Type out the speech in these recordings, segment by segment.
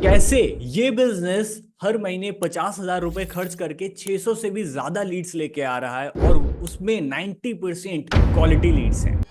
कैसे ये बिजनेस हर महीने 50,000 रुपए खर्च करके 600 से भी ज्यादा लीड्स लेके आ रहा है और उसमें 90% क्वालिटी लीड्स हैं।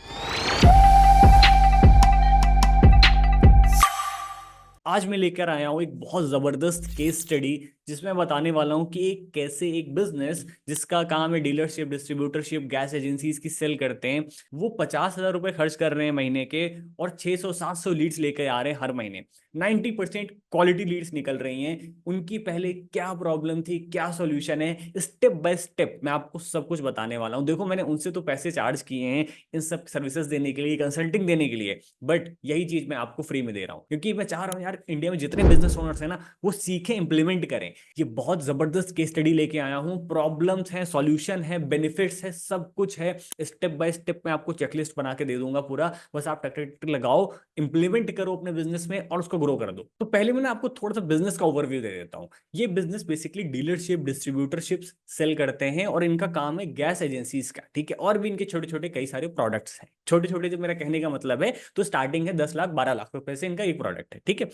आज मैं लेकर आया हूं एक बहुत जबरदस्त केस स्टडी जिसमें मैं बताने वाला हूं कि कैसे एक बिजनेस जिसका काम है डीलरशिप, डिस्ट्रीब्यूटरशिप, गैस एजेंसीज की सेल करते हैं, वो 50,000 रुपए खर्च कर रहे हैं महीने के और 600-700 लीड्स लेकर आ रहे हैं हर महीने। 90% क्वालिटी लीड्स निकल रही हैं। उनकी पहले क्या प्रॉब्लम थी, क्या सॉल्यूशन है, स्टेप बाय स्टेप मैं आपको सब कुछ बताने वाला हूं। देखो, मैंने उनसे तो पैसे चार्ज किए हैं इन सब सर्विसेज देने के लिए, कंसल्टिंग देने के लिए, बट यही चीज मैं आपको फ्री में दे रहा हूं क्योंकि मैं चाह रहा हूं यार इंडिया में जितने बिजनेस ओनर्स हैं ना वो सीखें, इंप्लीमेंट करें। ये बहुत जबरदस्त केस स्टडी लेके आया हूं। प्रॉब्लम्स हैं, सॉल्यूशन है, बेनिफिट्स है, सब कुछ है। स्टेप बाय स्टेप मैं आपको चेकलिस्ट बना के दे दूंगा पूरा। बस आप टक टक टक लगाओ, इंप्लीमेंट करो अपने बिजनेस में और उसको ग्रो कर दो। तो पहले मैं आपको थोड़ा सा बिजनेस का ओवरव्यू दे देता हूं। ये business basically dealership, distributorship sell करते हैं और इनका काम है गैस एजेंसीज का, ठीक है। और भी इनके छोटे छोटे कई सारे प्रोडक्ट्स हैं। छोटे छोटे जो मेरा कहने का मतलब है, तो स्टार्टिंग है 10 लाख 12 लाख रुपए से इनका एक प्रोडक्ट है, ठीक है।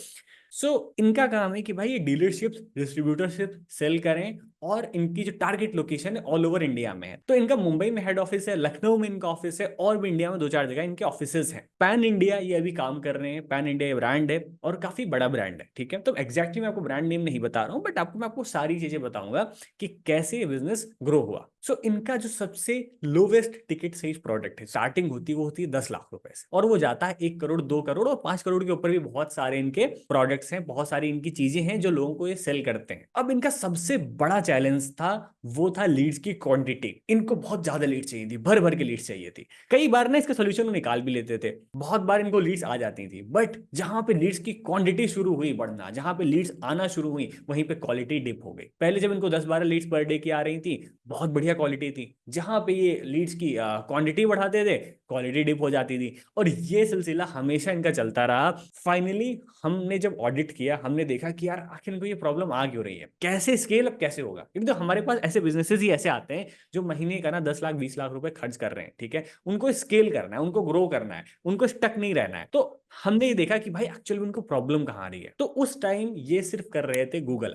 इनका काम है कि भाई ये डीलरशिप, डिस्ट्रीब्यूटरशिप सेल करें और इनकी जो टारगेट लोकेशन है ऑल ओवर इंडिया में है। तो इनका मुंबई में हेड ऑफिस है, लखनऊ में इनका ऑफिस है और भी इंडिया में 2-4 जगह इनके ऑफिसेज हैं। पैन इंडिया ये अभी काम कर रहे हैं। पैन इंडिया ब्रांड है और काफी बड़ा ब्रांड है, ठीक है। तो एग्जैक्टली मैं आपको ब्रांड नेम नहीं बता रहा हूँ, बट मैं आपको सारी चीजें बताऊंगा कि कैसे ये बिजनेस ग्रो हुआ। इनका जो सबसे लोवेस्ट टिकट साइज प्रोडक्ट है, स्टार्टिंग होती है वो होती है 10 लाख रुपए से और वो जाता है 1 करोड़, 2 करोड़ और 5 करोड़ के ऊपर भी बहुत सारे इनके प्रोडक्ट्स हैं, बहुत सारी इनकी चीजें हैं जो लोगों को ये सेल करते हैं। अब इनका सबसे बड़ा चैलेंज था, वो था लीड्स की क्वांटिटी। इनको बहुत ज्यादा लीड चाहिए थी, भर भर के लीड्स चाहिए थी। कई बार ना इसका सोल्यूशन निकाल भी लेते थे, बहुत बार इनको लीड्स आ जाती थी, बट जहां पे लीड्स की क्वांटिटी शुरू हुई बढ़ना, जहां पे लीड्स आना शुरू हुई, वहीं पे क्वालिटी डिप हो गई। पहले जब इनको 10-12 लीड्स पर डे की आ रही थी, बहुत बढ़िया क्वालिटी थी। जहां पे ये लीड्स की क्वांटिटी बढ़ाते थे, क्वालिटी डिप हो जाती थी और ये सिलसिला हमेशा इनका चलता रहा। फाइनली हमने जब ऑडिट किया, हमने देखा कि यार आखिर इनको ये प्रॉब्लम आ क्यों रही है, कैसे स्केल अप कैसे होगा। क्योंकि तो हमारे पास ऐसे बिजनेसेस ही ऐसे आते हैं जो महीने का ना 10 लाख 20 लाख रुपए खर्च कर रहे हैं, ठीक है। उनको स्केल करना है, उनको ग्रो करना है, उनको स्टक नहीं रहना है। तो हमने ये देखा कि भाई एक्चुअली उनको प्रॉब्लम कहाँ आ रही है। तो उस टाइम ये सिर्फ कर रहे थे गूगल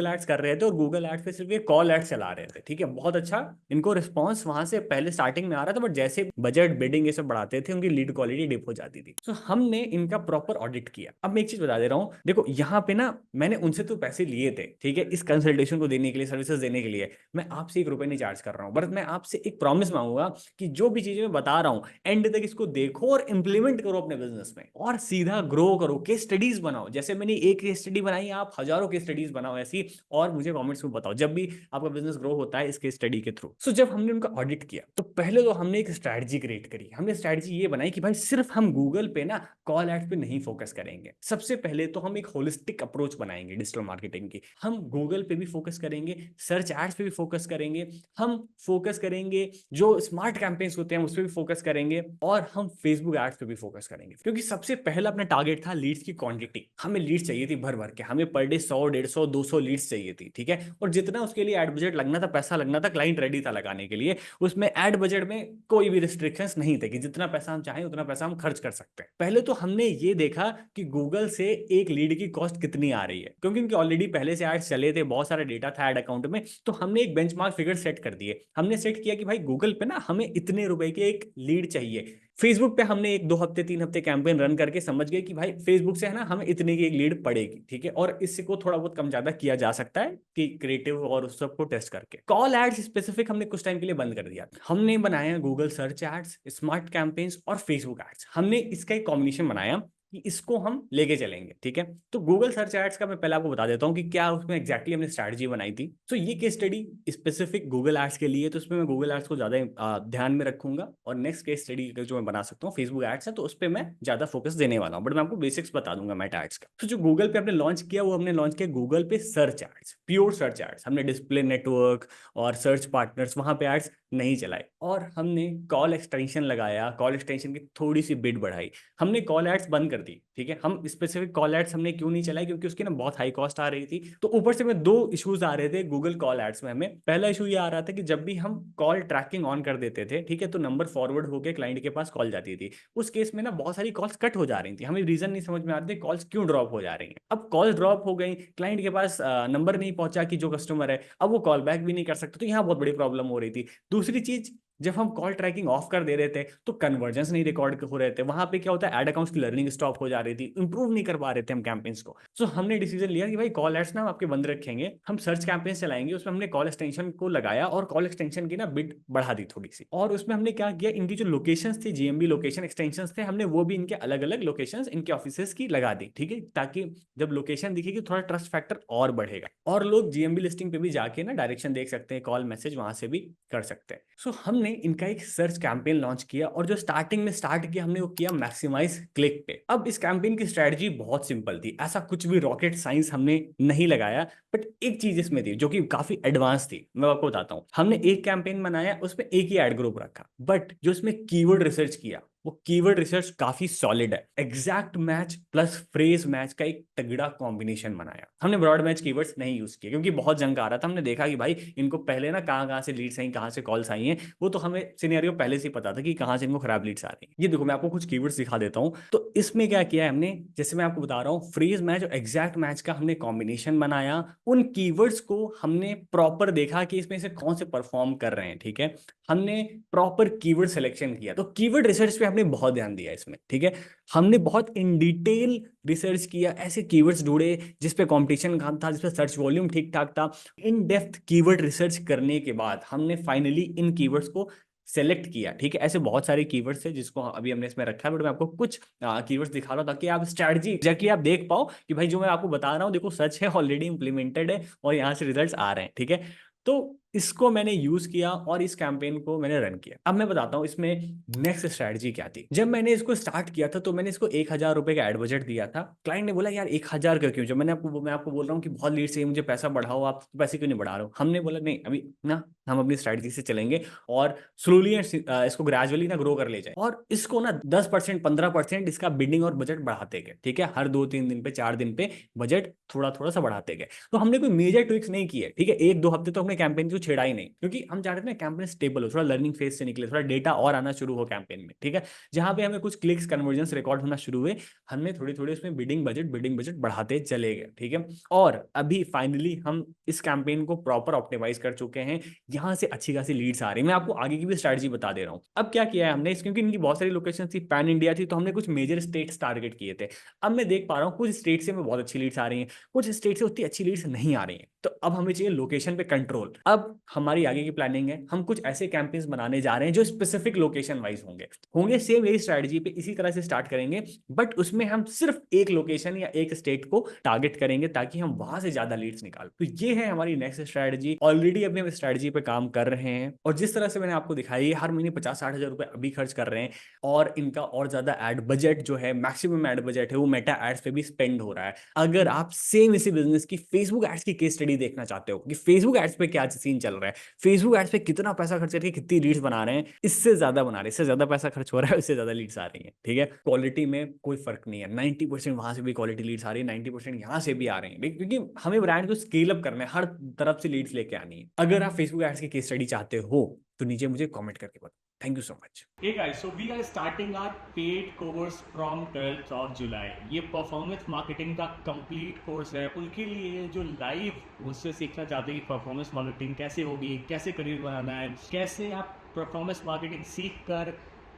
एड्स कर रहे थे और गूगल एड्स पे सिर्फ ये कॉल एड्स चला रहे थे, ठीक है। बहुत अच्छा इनको रिस्पॉन्स वहां से पहले स्टार्टिंग में आ रहा था, बट जैसे बजट बिडिंग ये सब बढ़ाते थे उनकी लीड क्वालिटी डिप हो जाती थी। हमने इनका प्रॉपर ऑडिट किया। अब मैं एक चीज बता दे रहा हूँ, देखो यहाँ पे ना मैंने उनसे तो पैसे लिए थे, ठीक है, इस कंसल्टेशन को देने के लिए, सर्विसेज देने के लिए। मैं आपसे 1 रुपए नहीं चार्ज कर रहा हूँ, बट मैं आपसे एक प्रॉमिस मांगूंगा कि जो भी चीजें मैं बता रहा हूँ एंड तक इसको देखो और इंप्लीमेंट करो अपने बिजनेस में और सीधा ग्रो करो। केस स्टडीज बनाओ, जैसे मैंने एक केस स्टडी बनाई, आप हजारों केस स्टडीज बनाओ ऐसी और मुझे कमेंट्स में बताओ जब भी आपका बिजनेस ग्रो होता है इस केस स्टडी के थ्रू। जब हमने उनका ऑडिट किया तो पहले तो हमने एक स्ट्रैटेजी क्रिएट करी। हमने स्ट्रैटेजी ये बनाई कि भाई सिर्फ हम गूगल पे ना कॉल एड्स पे नहीं फोकस करेंगे। सबसे पहले तो हम एक होलिस्टिक अप्रोच बनाएंगे डिजिटल मार्केटिंग की। हम गूगल पे भी फोकस करेंगे, सर्च एड्स पे भी फोकस करेंगे, हम फोकस करेंगे जो स्मार्ट कैंपेन्स होते हैं उस पर भी फोकस करेंगे और हम फेसबुक एड्स पे भी फोकस करेंगे। क्योंकि सबसे पहला अपना टारगेट था लीड्स की क्वांटिटी। हमें लीड्स चाहिए थी भर भर के, हमें पर डे 100, 150, 200 लीड्स चाहिए थी, ठीक है। और जितना उसके लिए एड बजट लगना था, पैसा लगना था, क्लाइंट रेडी था लगाने के लिए। उसमें एड बजट में कोई भी रिस्ट्रिक्शंस नहीं थे कि जितना पैसा हम चाहें उतना पैसा हम खर्च कर सकते हैं। पहले तो हमने ये देखा कि गूगल से एक लीड की कॉस्ट कितनी आ रही है, क्योंकि उनके ऑलरेडी पहले से एड्स चले थे, बहुत सारा डेटा था एड अकाउंट में। तो हमने एक बेंचमार्क फिगर सेट कर दिए। हमने सेट किया कि भाई गूगल पे ना हमें इतने रुपए के एक लीड चाहिए। फेसबुक पे हमने 1-2 हफ्ते 3 हफ्ते कैंपेन रन करके समझ गए कि भाई फेसबुक से है ना हमें इतने की एक लीड पड़ेगी, ठीक है। और इससे को थोड़ा बहुत कम ज्यादा किया जा सकता है कि क्रिएटिव और उस सबको टेस्ट करके। कॉल एड्स स्पेसिफिक हमने कुछ टाइम के लिए बंद कर दिया। हमने बनाया Google search ads, smart campaigns और फेसबुक एड्स। हमने इसका एक कॉम्बिनेशन बनाया कि इसको हम लेके चलेंगे, ठीक है। तो गूगल सर्च एड्स का मैं पहले आपको बता देता हूँ कि क्या उसमें एग्जैक्टली हमने स्ट्रैटेजी बनाई थी। ये case study specific Google ads के लिए, तो उसमें मैं गूगल एड्स को ज्यादा ध्यान में रखूंगा। और नेक्स्ट केस स्टडी जो मैं बना सकता हूँ फेसबुक एड्स है, तो उस पर मैं ज्यादा फोकस देने वाला हूँ, बट मैं आपको बेसिक्स बता दूंगा मेटा एड्स का। जो गूगल पे हमने लॉन्च किया वो हमने लॉन्च किया गूगल पे search ads, pure search ads. हमने डिस्प्ले नेटवर्क और सर्च पार्टनर्स वहां पे एड्स नहीं चलाए, और हमने कॉल एक्सटेंशन लगाया, कॉल एक्सटेंशन की थोड़ी सी बिड बढ़ाई, हमने कॉल एड्स बंद कर दी। ठीक है, हम स्पेसिफिक कॉल एड्स हमने क्यों नहीं चलाई, क्योंकि उसकी ना बहुत हाई कॉस्ट आ रही थी। तो ऊपर से में दो इश्यूज आ रहे थे गूगल कॉल एड्स में हमें। पहला इशू ये आ रहा था कि जब भी हम कॉल ट्रैकिंग ऑन कर देते थे, ठीक है, तो नंबर फॉरवर्ड होकर क्लाइंट के पास कॉल जाती थी। उस केस में ना बहुत सारी कॉल्स कट हो जा रही थी, हमें रीजन नहीं समझ में आते कॉल्स क्यों ड्रॉप हो जा रही हैं। अब कॉल ड्रॉप हो गई, क्लाइंट के पास नंबर नहीं पहुंचा कि जो कस्टमर है, अब वो कॉल बैक भी नहीं कर सकते, तो यहाँ बहुत बड़ी प्रॉब्लम हो रही थी। दूसरी चीज, जब हम कॉल ट्रैकिंग ऑफ कर दे रहे थे तो कन्वर्जेंस नहीं रिकॉर्ड हो रहे थे, वहां पे क्या होता है, एड अकाउंट्स की लर्निंग स्टॉप हो जा रही थी, इंप्रूव नहीं कर पा रहे थे हम कैंपेन्स को। सो हमने डिसीजन लिया कि भाई कॉल एड्स ना हम आपके बंद रखेंगे, हम सर्च कैंपेन्स चलाएंगे। उसमें हमने कॉल एक्सटेंशन को लगाया और कॉल एक्सटेंशन की ना बिड बढ़ा दी थोड़ी सी, और उसमें हमने क्या किया, इनकी जो लोकेशंस थी, जीएमबी लोकेशन एक्सटेंशंस थे, हमने वो भी इनके अलग अलग लोकेशंस इनके ऑफिसेस की लगा दी। ठीक है, ताकि जब लोकेशन दिखेगी थोड़ा ट्रस्ट फैक्टर और बढ़ेगा, और लोग जीएमबी लिस्टिंग पे भी जाके ना डायरेक्शन देख सकते हैं, कॉल मैसेज वहां से भी कर सकते हैं। सो हमने इनका एक सर्च कैंपेन लॉन्च किया, और जो स्टार्टिंग में स्टार्ट किया हमने वो किया मैक्सिमाइज क्लिक पे। अब इस कैंपेन की स्ट्रेटजी बहुत सिंपल थी, ऐसा कुछ भी रॉकेट साइंस हमने नहीं लगाया, बट एक चीज इसमें थी जो कि काफी एडवांस थी, मैं आपको बताता हूं। हमने एक कैंपेन बनाया, उसमें एक ही एड ग्रुप रखा, बट जो इसमें कीवर्ड रिसर्च किया वो कीवर्ड रिसर्च काफी सॉलिड है। Exact match plus phrase match का एक तगड़ा कॉम्बिनेशन बनाया। हमने ब्रॉड मैच कीवर्ड्स नहीं यूज किए क्योंकि बहुत जंग आ रहा था, हमने देखा कि भाई इनको पहले ना कहाँ से लीड्स आई, कहाँ से कॉल्स आई हैं, वो तो हमें सिनेरियो पहले से पता था कि कहाँ से इनको खराब लीड्स आ रही हैं। ये देखो मैं आपको कुछ कीवर्ड्स दिखा देता हूँ। तो इसमें क्या किया है हमने, जैसे मैं आपको बता रहा हूँ, फ्रेज मैच और एग्जैक्ट मैच का हमने कॉम्बिनेशन बनाया। उन कीवर्ड्स को हमने प्रॉपर देखा कि इसमें से कौन से परफॉर्म कर रहे हैं। ठीक है, हमने प्रॉपर कीवर्ड सिलेक्शन किया, तो कीवर्ड रिसर्च पे हमने बहुत ध्यान दिया इसमें। ठीक है, हमने बहुत इन डिटेल रिसर्च किया, ऐसे कीवर्ड्स ढूंढे जिसपे कंपटीशन कम था, जिसपे सर्च वॉल्यूम ठीक ठाक था। इन डेप्थ कीवर्ड रिसर्च करने के बाद हमने फाइनली इन कीवर्ड्स को सेलेक्ट किया। ठीक है, ऐसे बहुत सारे कीवर्ड्स है जिसको अभी हमने इसमें रखा है, बट मैं आपको कुछ कीवर्ड्स दिखा रहा हूं ताकि आप स्ट्रैटेजी एग्जैक्टली आप देख पाओ कि भाई जो मैं आपको बता रहा हूँ देखो सच है, ऑलरेडी इंप्लीमेंटेड है और यहाँ से रिजल्ट्स आ रहे हैं। ठीक है, तो इसको मैंने यूज किया और इस कैंपेन को मैंने रन किया। अब मैं बताता हूँ इसमें नेक्स्ट स्ट्रैटेजी क्या थी। जब मैंने इसको स्टार्ट किया था तो मैंने इसको 1,000 रुपए का एड बजट दिया था। क्लाइंट ने बोला यार 1,000 का क्यों, जब मैं आपको बोल रहा हूँ कि बहुत लीड से मुझे पैसा बढ़ाओ, आप पैसे क्यों नहीं बढ़ा रहे हो। हमने बोला नहीं, अभी ना हम अपनी स्ट्रैटेजी से चलेंगे और स्लोली इसको ग्रेजुअली ना ग्रो कर ले जाए, और इसको ना 10% 15% इसका बिडिंग और बजट बढ़ाते गए। ठीक है, हर 2-3 दिन पे 4 दिन पे बजट थोड़ा थोड़ा सा बढ़ाते गए। तो हमने कोई मेजर ट्विक्स नहीं किए। ठीक है, 1-2 हफ्ते तो हमने कैंपेन को छेड़ा ही नहीं, क्योंकि हम चाहते थे ना कैंपेन स्टेबल हो, थोड़ा लर्निंग फेज से निकले, थोड़ा डेटा और आना शुरू हो कैंपेन में। ठीक है, जहां पे हमें कुछ क्लिक्स कन्वर्जन रिकॉर्ड होना शुरू हुए, हमने थोड़ी थोड़ी उसमें बिडिंग बजट बढ़ाते चले गए। ठीक है, और अभी फाइनली हम इस कैंपेन को प्रॉपर ऑप्टिमाइज कर चुके हैं, यहां से अच्छी खासी लीड्स आ रही है। मैं आपको आगे की भी स्ट्रैटेजी बता दे रहा हूं। अब क्या किया है हमने, क्योंकि इनकी बहुत सारी लोकेशन थी, पैन इंडिया थी, तो हमने कुछ मेजर स्टेट्स टारगेट किए थे। अब मैं देख पा रहा हूँ कुछ स्टेट से हमें बहुत अच्छी लीड्स आ रही हैं, कुछ स्टेट से उतनी अच्छी लीड्स नहीं आ रही हैं, तो अब हमें चाहिए लोकेशन पे कंट्रोल। अब हमारी आगे की प्लानिंग है, हम कुछ ऐसे कैंपेन्स बनाने जा रहे हैं जो स्पेसिफिक लोकेशन वाइज होंगे सेम यही स्ट्रैटेजी पे इसी तरह से स्टार्ट करेंगे, बट उसमें हम सिर्फ एक लोकेशन या एक स्टेट को टारगेट करेंगे ताकि हम वहां से ज्यादा लीड्स निकाल। तो ये है हमारी नेक्स्ट स्ट्रैटेजी। ऑलरेडी अपने हम स्ट्रैटेजी पे काम कर रहे हैं, और जिस तरह से मैंने आपको दिखाई हर महीने 50-60 हजार रुपए अभी खर्च कर रहे हैं, और इनका और ज्यादा एड बजट जो है, मैक्सिमम एड बजट है, वो मेटा एड्स पे भी स्पेंड हो रहा है। अगर आप सेम इसी बिजनेस की फेसबुक एड्स की केस स्टडी देखना चाहते हो कि फेसबुक एड्स पे क्या सीन चल रहा है, फेसबुक एड्स पे कितना पैसा खर्च करके कितनी लीड्स बना रहे हैं, इससे ज्यादा बना रहे हैं, इससे ज्यादा पैसा खर्च हो रहा है, उससे ज्यादा लीड्स आ रही हैं। ठीक है, क्वालिटी में कोई फर्क नहीं है, 90% वहां से भी क्वालिटी लीड्स आ रही है, 90% यहाँ से भी आ रही है, क्योंकि हमें ब्रांड को स्केल अप करना है, हर तरफ से लीड्स लेके आनी है। अगर आप फेसबुक एड्स की केस स्टडी चाहते हो तो नीचे मुझे कमेंट करके बताओ। Thank you so much. Hey guys, so we are starting our paid course from 12th of July. ये परफॉर्मेंस मार्केटिंग का कंप्लीट कोर्स है उनके लिए जो लाइव उससे सीखना चाहते हैं कि परफॉर्मेंस मार्केटिंग कैसे होगी, कैसे करियर बनाना है, कैसे आप परफॉर्मेंस मार्केटिंग सीख कर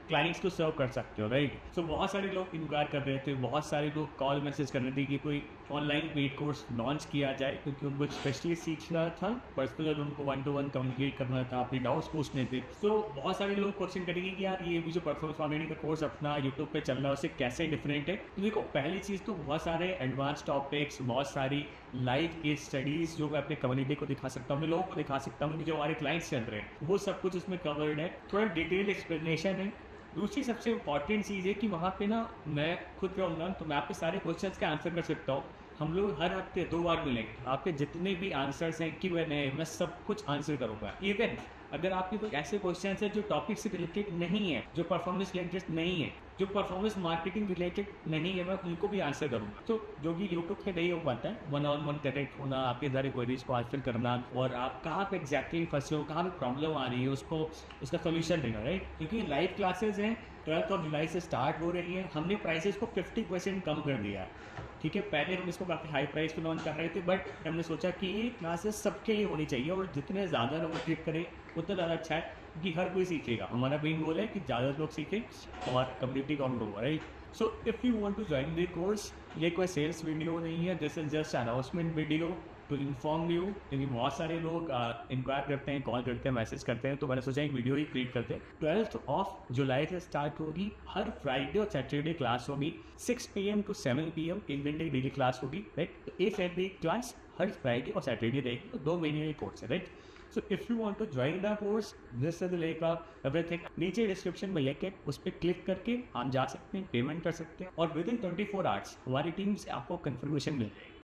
क्लाइंट्स को सर्व कर सकते हो, राइट। सो बहुत सारे लोग इंक्वायर कर रहे थे, बहुत सारे लोग कॉल मैसेज कर रहे थे कि कोई ऑनलाइन पेड कोर्स लॉन्च किया जाए, क्योंकि उनको स्पेशली सीखना था, पर्सनल उनको 1-to-1 कम्युनिकेट करना था, अपने डाउट्स पूछने थे। सो बहुत सारे लोग क्वेश्चन करेंगे कि यार ये भी जो परफॉर्मेंस मार्केटिंग का कोर्स अपना यूट्यूब पे चल रहा है उससे कैसे डिफरेंट है। तो देखो पहली चीज़ तो बहुत सारे एडवांस टॉपिक्स, बहुत सारी लाइव केस स्टडीज जो मैं अपने कम्युनिटी को दिखा सकता हूँ, अपने लोगों को दिखा सकता हूँ, जो हमारे क्लाइंट्स चल रहे हैं, वो सब कुछ उसमें कवर्ड है, थोड़ा डिटेल एक्सप्लेनेशन है। दूसरी सबसे इंपॉर्टेंट चीज़ है कि वहाँ पे ना मैं खुद रहूँगा तो मैं आपके सारे क्वेश्चंस का आंसर कर सकता हूँ। हम लोग हर हफ्ते 2 बार मिलेंगे, आपके जितने भी आंसर्स हैं Q&A मैं सब कुछ आंसर करूँगा। इवन अगर आपके कोई ऐसे क्वेश्चन है जो टॉपिक से रिलेटेड नहीं है, जो परफॉर्मेंस रिलेटेड नहीं है, जो परफॉर्मेंस मार्केटिंग रिलेटेड नहीं है, मैं उनको भी आंसर करूँगा। तो जो कि यूट्यूब पे नहीं हो पाता है, वन ऑन वन कनेक्ट होना, आपके सारे क्वेरीज को आंसर करना, और आप कहाँ पे एग्जैक्टली फंसे हो, कहाँ पे प्रॉब्लम आ रही है, उसको उसका सोल्यूशन देना, राइट। क्योंकि लाइव क्लासेज हैं, 12 जुलाई से स्टार्ट हो रही है। हमने प्राइसेस को 50% कम कर दिया है, ठीक है। पहले हम इसको काफ़ी हाई प्राइस पे लॉन्च कर रहे थे, बट हमने सोचा कि ये क्लासेस सबके लिए होनी चाहिए, और जितने ज़्यादा लोग क्लिक करें उतना ज़्यादा अच्छा है, क्योंकि हर कोई सीखेगा। हमारा मेन गोल है कि ज़्यादा लोग सीखें और कम्युनिटी काउंट होगा, right. So if you want to join the course, ये कोई सेल्स वीडियो नहीं है, this is just announcement video to inform you. क्योंकि बहुत सारे लोग इंक्वायर करते हैं, कॉल करते हैं, मैसेज करते हैं, तो मैंने सोचा एक वीडियो ही क्रिएट करते हैं। 12 जुलाई से स्टार्ट होगी, हर फ्राइडे और सैटरडे क्लास होगी, 6 PM to 7 PM एक घंटे डेली क्लास होगी, राइट। एक एवरी क्लास हर फ्राइडे और सैटरडे रहेगी, तो 2 महीने की कोर्स है, right. So if you want to join the course, this is like everything, नीचे डिस्क्रिप्शन में लिंक है, उस पर क्लिक करके आप जा सकते हैं, पेमेंट कर सकते हैं, और विद इन 24 आवर्स हमारी टीम से आपको कंफर्मेशन मिल जाएगी।